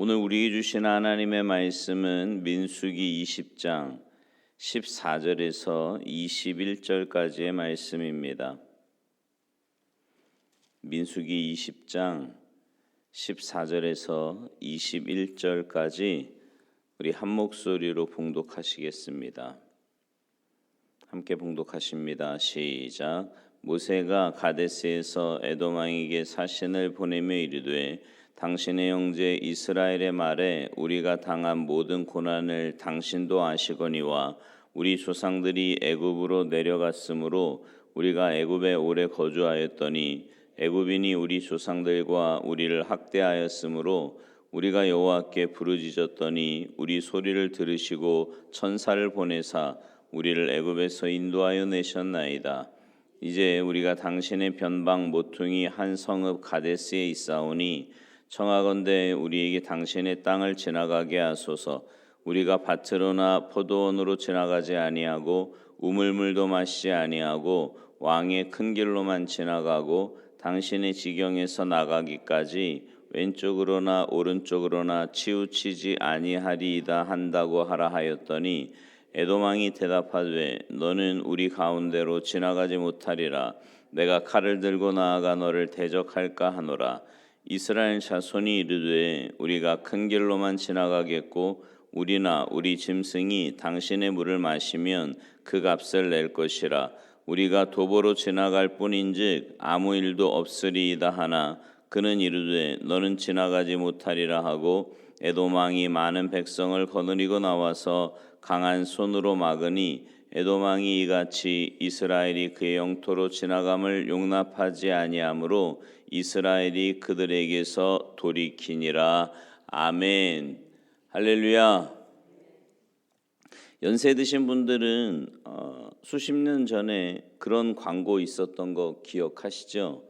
오늘 우리에게 주신 하나님의 말씀은 민수기 20장 14절에서 21절까지의 말씀입니다. 민수기 20장 14절에서 21절까지 우리 한 목소리로 봉독하시겠습니다. 함께 봉독하십니다. 시작. 모세가 가데스에서 에돔 왕에게 사신을 보내며 이르되 당신의 형제 이스라엘의 말에 우리가 당한 모든 고난을 당신도 아시거니와 우리 조상들이 애굽으로 내려갔으므로 우리가 애굽에 오래 거주하였더니 애굽인이 우리 조상들과 우리를 학대하였으므로 우리가 여호와께 부르짖었더니 우리 소리를 들으시고 천사를 보내사 우리를 애굽에서 인도하여 내셨나이다. 이제 우리가 당신의 변방 모퉁이 한 성읍 가데스에 있사오니 청하건대 우리에게 당신의 땅을 지나가게 하소서. 우리가 밭으로나 포도원으로 지나가지 아니하고 우물물도 마시지 아니하고 왕의 큰 길로만 지나가고 당신의 지경에서 나가기까지 왼쪽으로나 오른쪽으로나 치우치지 아니하리이다 한다고 하라 하였더니 에돔 왕이 대답하되 너는 우리 가운데로 지나가지 못하리라. 내가 칼을 들고 나아가 너를 대적할까 하노라. 이스라엘 자손이 이르되 우리가 큰 길로만 지나가겠고 우리나 우리 짐승이 당신의 물을 마시면 그 값을 낼 것이라. 우리가 도보로 지나갈 뿐인즉 아무 일도 없으리이다 하나 그는 이르되 너는 지나가지 못하리라 하고 에돔 왕이 많은 백성을 거느리고 나와서 강한 손으로 막으니 에돔 왕이 이같이 이스라엘이 그의 영토로 지나감을 용납하지 아니하므로 이스라엘이 그들에게서 돌이키니라. 아멘. 할렐루야. 연세 드신 분들은 수십 년 전에 그런 광고 있었던 거 기억하시죠?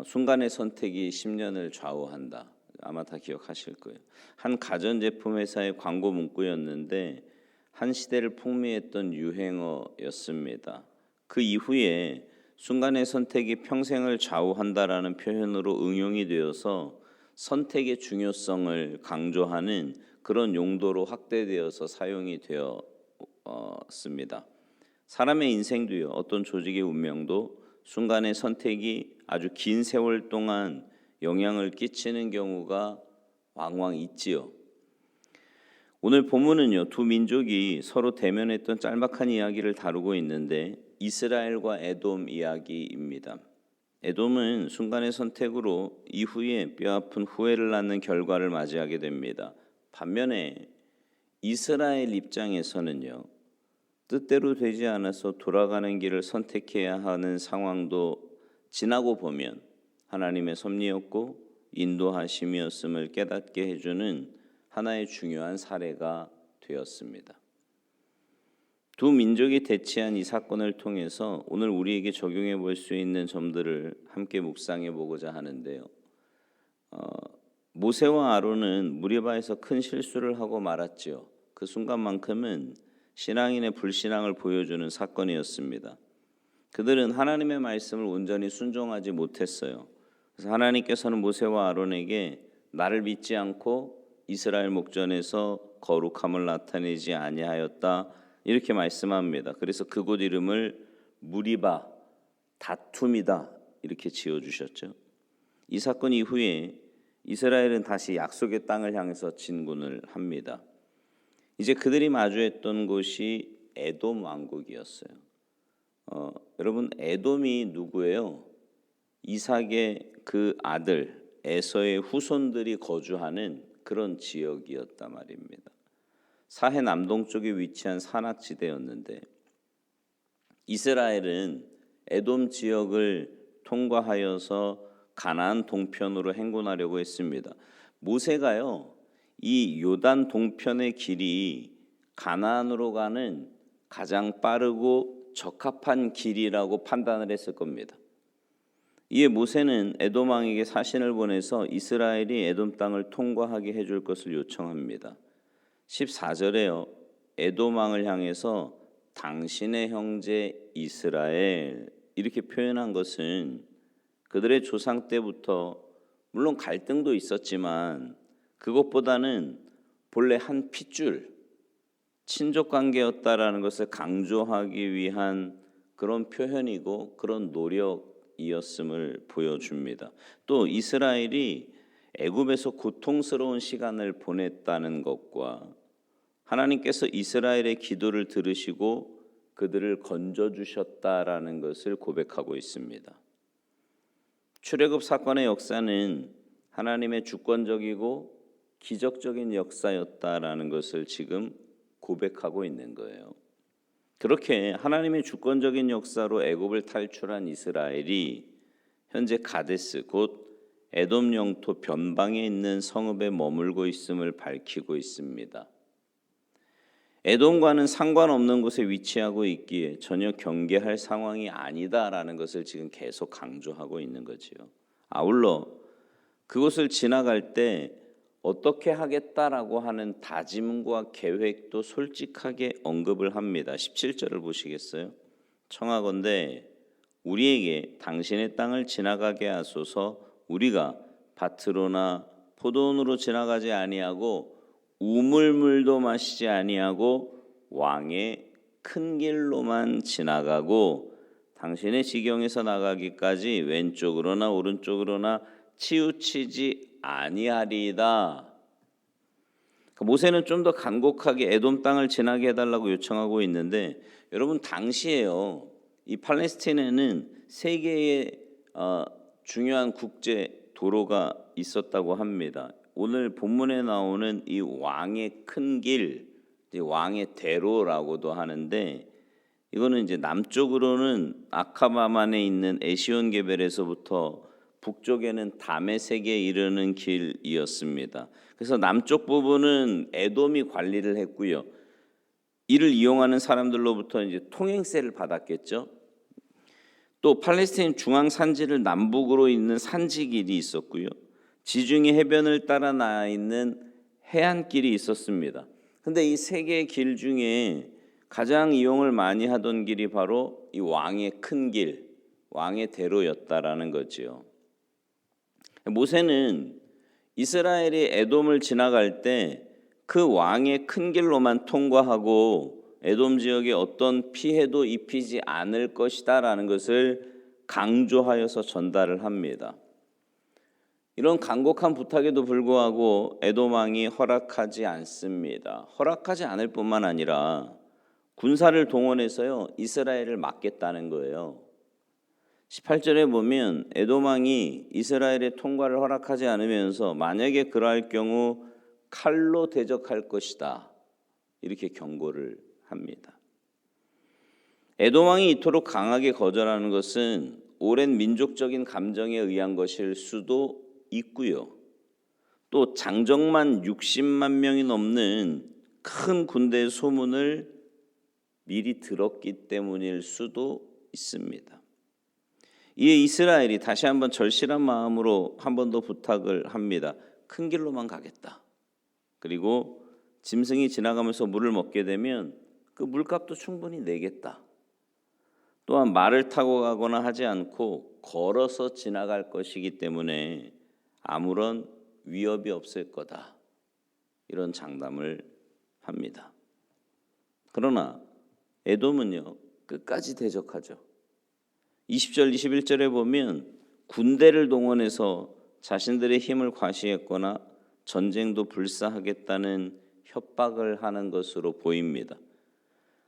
순간의 선택이 10년을 좌우한다. 아마 다 기억하실 거예요. 한 가전제품 회사의 광고 문구였는데 한 시대를 풍미했던 유행어였습니다. 그 이후에 순간의 선택이 평생을 좌우한다라는 표현으로 응용이 되어서 선택의 중요성을 강조하는 그런 용도로 확대되어서 사용이 되었습니다. 사람의 인생도요, 어떤 조직의 운명도 순간의 선택이 아주 긴 세월 동안 영향을 끼치는 경우가 왕왕 있지요. 오늘 본문은요, 두 민족이 서로 대면했던 짤막한 이야기를 다루고 있는데 이스라엘과 에돔 이야기입니다. 에돔은 순간의 선택으로 이후에 뼈아픈 후회를 낳는 결과를 맞이하게 됩니다. 반면에 이스라엘 입장에서는요, 뜻대로 되지 않아서 돌아가는 길을 선택해야 하는 상황도 지나고 보면 하나님의 섭리였고 인도하심이었음을 깨닫게 해주는 하나의 중요한 사례가 되었습니다. 두 민족이 대치한 이 사건을 통해서 오늘 우리에게 적용해 볼 수 있는 점들을 함께 묵상해 보고자 하는데요. 모세와 아론은 무리바에서 큰 실수를 하고 말았지요. 그 순간만큼은 신앙인의 불신앙을 보여주는 사건이었습니다. 그들은 하나님의 말씀을 온전히 순종하지 못했어요. 그래서 하나님께서는 모세와 아론에게 나를 믿지 않고 이스라엘 목전에서 거룩함을 나타내지 아니하였다 이렇게 말씀합니다. 그래서 그곳 이름을 무리바, 다툼이다 이렇게 지어주셨죠. 이 사건 이후에 이스라엘은 다시 약속의 땅을 향해서 진군을 합니다. 이제 그들이 마주했던 곳이 에돔 왕국이었어요. 여러분, 에돔이 누구예요? 이삭의 그 아들 에서의 후손들이 거주하는 그런 지역이었단 말입니다. 사해 남동쪽에 위치한 산악지대였는데 이스라엘은 에돔 지역을 통과하여서 가나안 동편으로 행군하려고 했습니다. 모세가요, 이 요단 동편의 길이 가나안으로 가는 가장 빠르고 적합한 길이라고 판단을 했을 겁니다. 이에 모세는 에돔 왕에게 사신을 보내서 이스라엘이 에돔 땅을 통과하게 해줄 것을 요청합니다. 14절에요. 에돔 왕을 향해서 당신의 형제 이스라엘 이렇게 표현한 것은 그들의 조상 때부터 물론 갈등도 있었지만 그것보다는 본래 한 핏줄 친족 관계였다라는 것을 강조하기 위한 그런 표현이고 그런 노력이었음을 보여줍니다. 또 이스라엘이 애굽에서 고통스러운 시간을 보냈다는 것과 하나님께서 이스라엘의 기도를 들으시고 그들을 건져주셨다라는 것을 고백하고 있습니다. 출애굽 사건의 역사는 하나님의 주권적이고 기적적인 역사였다라는 것을 지금 고백하고 있는 거예요. 그렇게 하나님의 주권적인 역사로 애굽을 탈출한 이스라엘이 현재 가데스 곧 에돔 영토 변방에 있는 성읍에 머물고 있음을 밝히고 있습니다. 에돔과는 상관없는 곳에 위치하고 있기에 전혀 경계할 상황이 아니다라는 것을 지금 계속 강조하고 있는 거지요. 아울러 그곳을 지나갈 때 어떻게 하겠다라고 하는 다짐과 계획도 솔직하게 언급을 합니다. 17절을 보시겠어요? 청하건대 우리에게 당신의 땅을 지나가게 하소서. 우리가 밭으로나 포도원으로 지나가지 아니하고 우물물도 마시지 아니하고 왕의 큰 길로만 지나가고 당신의 지경에서 나가기까지 왼쪽으로나 오른쪽으로나 치우치지 아니하리이다. 모세는 좀 더 간곡하게 에돔 땅을 지나게 해달라고 요청하고 있는데, 여러분 당시에요, 이 팔레스타인에는 세 개의 중요한 국제 도로가 있었다고 합니다. 오늘 본문에 나오는 이 왕의 큰 길, 왕의 대로라고도 하는데, 이거는 이제 남쪽으로는 아카바만에 있는 에시온 게벨에서부터 북쪽에는 다메섹에 이르는 길이었습니다. 그래서 남쪽 부분은 에돔이 관리를 했고요. 이를 이용하는 사람들로부터 이제 통행세를 받았겠죠. 또 팔레스타인 중앙 산지를 남북으로 잇는 산지길이 있었고요. 지중해 해변을 따라 나 있는 해안길이 있었습니다. 근데 이 세 개의 길 중에 가장 이용을 많이 하던 길이 바로 이 왕의 큰 길, 왕의 대로였다라는 거지요. 모세는 이스라엘이 에돔을 지나갈 때 그 왕의 큰 길로만 통과하고 에돔 지역에 어떤 피해도 입히지 않을 것이다라는 것을 강조하여서 전달을 합니다. 이런 간곡한 부탁에도 불구하고 에돔 왕이 허락하지 않습니다. 허락하지 않을 뿐만 아니라 군사를 동원해서요, 이스라엘을 막겠다는 거예요. 18절에 보면 에돔 왕이 이스라엘의 통과를 허락하지 않으면서 만약에 그러할 경우 칼로 대적할 것이다, 이렇게 경고를 합니다. 에돔 왕이 이토록 강하게 거절하는 것은 오랜 민족적인 감정에 의한 것일 수도 있고요. 또 장정만 60만 명이 넘는 큰 군대의 소문을 미리 들었기 때문일 수도 있습니다. 이에 이스라엘이 다시 한번 절실한 마음으로 한 번 더 부탁을 합니다. 큰 길로만 가겠다. 그리고 짐승이 지나가면서 물을 먹게 되면 그 물값도 충분히 내겠다. 또한 말을 타고 가거나 하지 않고 걸어서 지나갈 것이기 때문에 아무런 위협이 없을 거다, 이런 장담을 합니다. 그러나 에돔은요, 끝까지 대적하죠. 20절 21절에 보면 군대를 동원해서 자신들의 힘을 과시했거나 전쟁도 불사하겠다는 협박을 하는 것으로 보입니다.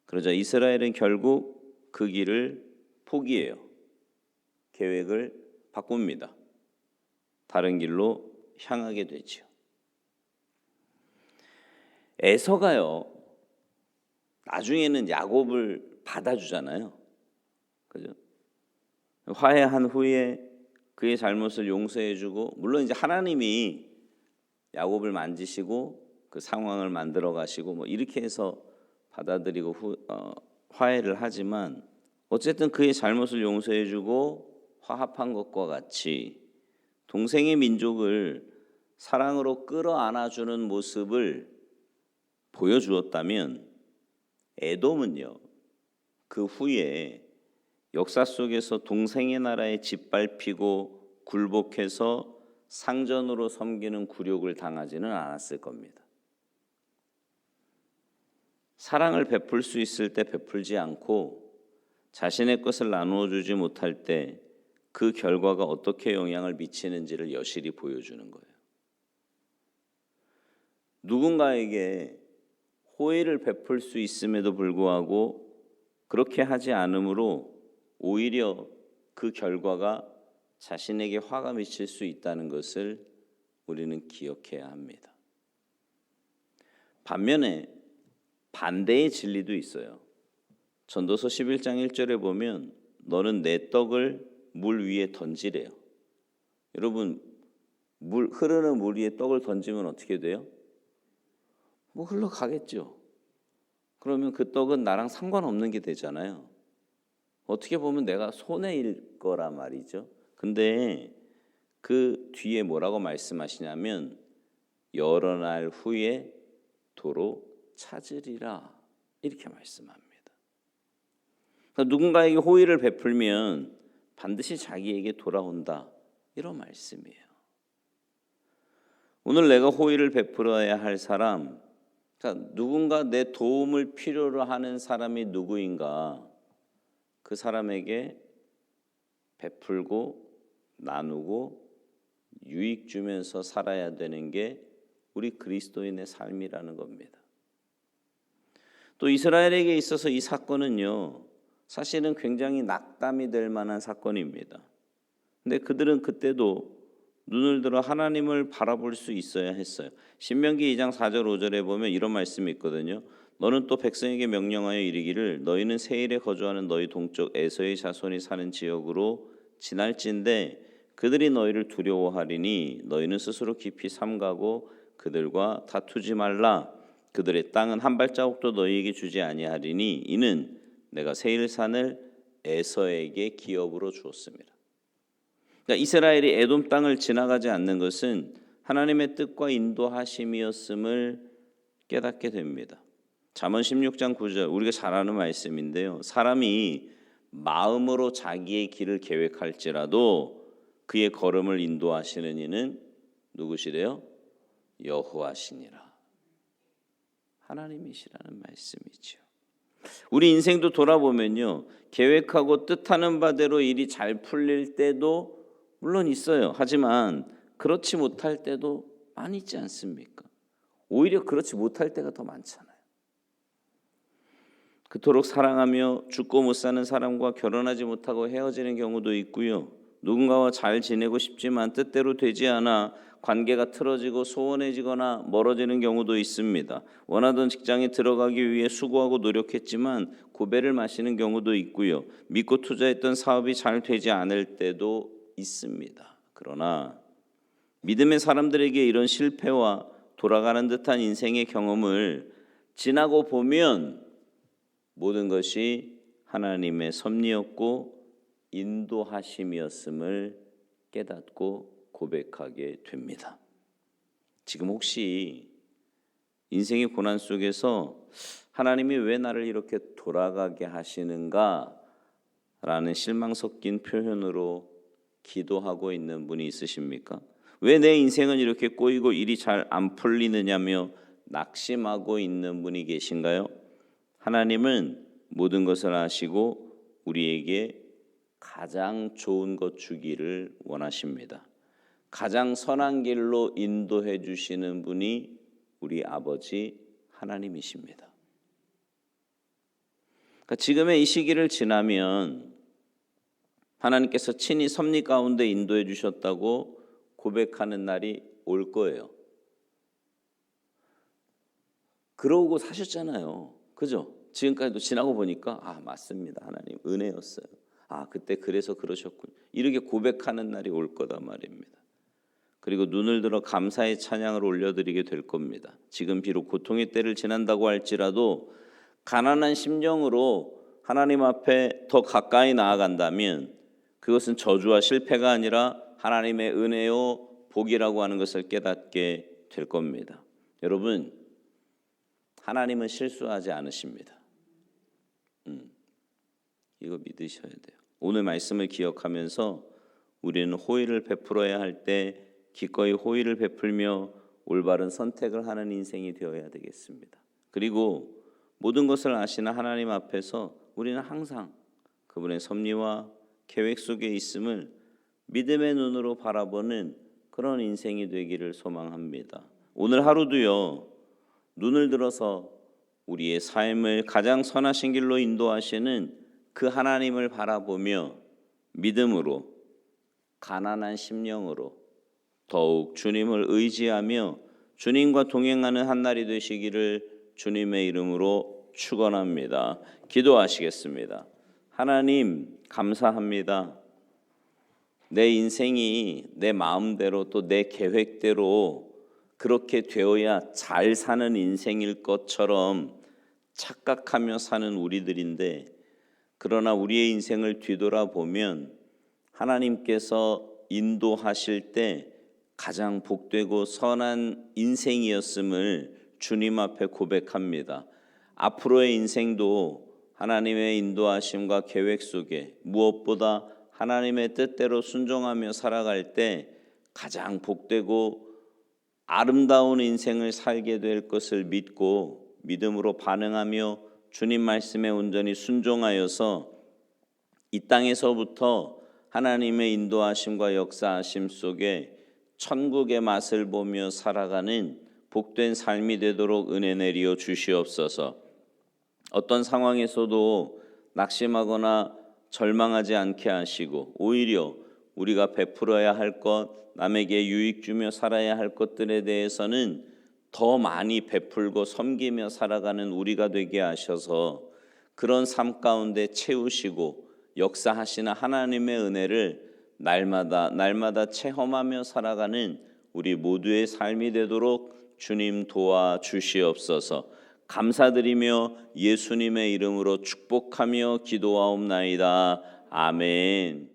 그러자 이스라엘은 결국 그 길을 포기해요. 계획을 바꿉니다. 다른 길로 향하게 되죠. 에서가요, 나중에는 야곱을 받아주잖아요. 그죠? 화해한 후에 그의 잘못을 용서해주고, 물론 이제 하나님이 야곱을 만지시고 그 상황을 만들어 가시고 뭐 이렇게 해서 받아들이고 화해를 하지만, 어쨌든 그의 잘못을 용서해주고 화합한 것과 같이 동생의 민족을 사랑으로 끌어안아주는 모습을 보여주었다면, 에돔은요, 그 후에 역사 속에서 동생의 나라에 짓밟히고 굴복해서 상전으로 섬기는 굴욕을 당하지는 않았을 겁니다. 사랑을 베풀 수 있을 때 베풀지 않고 자신의 것을 나누어 주지 못할 때 그 결과가 어떻게 영향을 미치는지를 여실히 보여주는 거예요. 누군가에게 호의를 베풀 수 있음에도 불구하고 그렇게 하지 않으므로 오히려 그 결과가 자신에게 화가 미칠 수 있다는 것을 우리는 기억해야 합니다. 반면에 반대의 진리도 있어요. 전도서 11장 1절에 보면 너는 내 떡을 물 위에 던지래요. 여러분, 흐르는 물 위에 떡을 던지면 어떻게 돼요? 뭐 흘러가겠죠. 그러면 그 떡은 나랑 상관없는 게 되잖아요. 어떻게 보면 내가 손해일 거란 말이죠. 근데 그 뒤에 뭐라고 말씀하시냐면 여러 날 후에 도로 찾으리라 이렇게 말씀합니다. 그러니까 누군가에게 호의를 베풀면 반드시 자기에게 돌아온다 이런 말씀이에요. 오늘 내가 호의를 베풀어야 할 사람, 그러니까 누군가 내 도움을 필요로 하는 사람이 누구인가 그 사람에게 베풀고 나누고 유익 주면서 살아야 되는 게 우리 그리스도인의 삶이라는 겁니다. 또 이스라엘에게 있어서 이 사건은요, 사실은 굉장히 낙담이 될 만한 사건입니다. 근데 그들은 그때도 눈을 들어 하나님을 바라볼 수 있어야 했어요. 신명기 2장 4절 5절에 보면 이런 말씀이 있거든요. 너는 또 백성에게 명령하여 이르기를 너희는 세일에 거주하는 너희 동쪽 에서의 자손이 사는 지역으로 지날진대 그들이 너희를 두려워하리니 너희는 스스로 깊이 삼가고 그들과 다투지 말라. 그들의 땅은 한 발자국도 너희에게 주지 아니하리니 이는 내가 세일산을 에서에게 기업으로 주었습니다. 그러니까 이스라엘이 에돔 땅을 지나가지 않는 것은 하나님의 뜻과 인도하심이었음을 깨닫게 됩니다. 잠언 16장 9절 우리가 잘 아는 말씀인데요. 사람이 마음으로 자기의 길을 계획할지라도 그의 걸음을 인도하시는 이는 누구시래요? 여호와시니라. 하나님이시라는 말씀이죠. 우리 인생도 돌아보면요, 계획하고 뜻하는 바대로 일이 잘 풀릴 때도 물론 있어요. 하지만 그렇지 못할 때도 많이 있지 않습니까? 오히려 그렇지 못할 때가 더 많잖아요. 그토록 사랑하며 죽고 못 사는 사람과 결혼하지 못하고 헤어지는 경우도 있고요. 누군가와 잘 지내고 싶지만 뜻대로 되지 않아 관계가 틀어지고 소원해지거나 멀어지는 경우도 있습니다. 원하던 직장에 들어가기 위해 수고하고 노력했지만 고배를 마시는 경우도 있고요. 믿고 투자했던 사업이 잘 되지 않을 때도 있습니다. 그러나 믿음의 사람들에게 이런 실패와 돌아가는 듯한 인생의 경험을 지나고 보면 모든 것이 하나님의 섭리였고 인도하심이었음을 깨닫고 고백하게 됩니다. 지금 혹시 인생의 고난 속에서 하나님이 왜 나를 이렇게 돌아가게 하시는가 라는 실망 섞인 표현으로 기도하고 있는 분이 있으십니까? 왜 내 인생은 이렇게 꼬이고 일이 잘 안 풀리느냐며 낙심하고 있는 분이 계신가요? 하나님은 모든 것을 아시고 우리에게 가장 좋은 것 주기를 원하십니다. 가장 선한 길로 인도해 주시는 분이 우리 아버지 하나님이십니다. 그러니까 지금의 이 시기를 지나면 하나님께서 친히 섭리 가운데 인도해 주셨다고 고백하는 날이 올 거예요. 그러고 사셨잖아요. 그죠? 지금까지도 지나고 보니까 맞습니다. 하나님 은혜였어요. 그때 그래서 그러셨군요. 이렇게 고백하는 날이 올 거다 말입니다. 그리고 눈을 들어 감사의 찬양을 올려드리게 될 겁니다. 지금 비록 고통의 때를 지난다고 할지라도 가난한 심령으로 하나님 앞에 더 가까이 나아간다면 그것은 저주와 실패가 아니라 하나님의 은혜요 복이라고 하는 것을 깨닫게 될 겁니다. 여러분, 하나님은 실수하지 않으십니다. 이거 믿으셔야 돼요. 오늘 말씀을 기억하면서 우리는 호의를 베풀어야 할 때 기꺼이 호의를 베풀며 올바른 선택을 하는 인생이 되어야 되겠습니다. 그리고 모든 것을 아시는 하나님 앞에서 우리는 항상 그분의 섭리와 계획 속에 있음을 믿음의 눈으로 바라보는 그런 인생이 되기를 소망합니다. 오늘 하루도요, 눈을 들어서 우리의 삶을 가장 선하신 길로 인도하시는 그 하나님을 바라보며 믿음으로, 가난한 심령으로 더욱 주님을 의지하며 주님과 동행하는 한 날이 되시기를 주님의 이름으로 축원합니다. 기도하시겠습니다. 하나님, 감사합니다. 내 인생이 내 마음대로 또 내 계획대로 그렇게 되어야 잘 사는 인생일 것처럼 착각하며 사는 우리들인데, 그러나 우리의 인생을 뒤돌아보면 하나님께서 인도하실 때 가장 복되고 선한 인생이었음을 주님 앞에 고백합니다. 앞으로의 인생도 하나님의 인도하심과 계획 속에 무엇보다 하나님의 뜻대로 순종하며 살아갈 때 가장 복되고 아름다운 인생을 살게 될 것을 믿고 믿음으로 반응하며 주님 말씀에 온전히 순종하여서 이 땅에서부터 하나님의 인도하심과 역사하심 속에 천국의 맛을 보며 살아가는 복된 삶이 되도록 은혜 내리어 주시옵소서. 어떤 상황에서도 낙심하거나 절망하지 않게 하시고 오히려 우리가 베풀어야 할 것, 남에게 유익 주며 살아야 할 것들에 대해서는 더 많이 베풀고 섬기며 살아가는 우리가 되게 하셔서 그런 삶 가운데 채우시고 역사하시는 하나님의 은혜를 날마다 체험하며 살아가는 우리 모두의 삶이 되도록 주님 도와주시옵소서. 감사드리며 예수님의 이름으로 축복하며 기도하옵나이다. 아멘.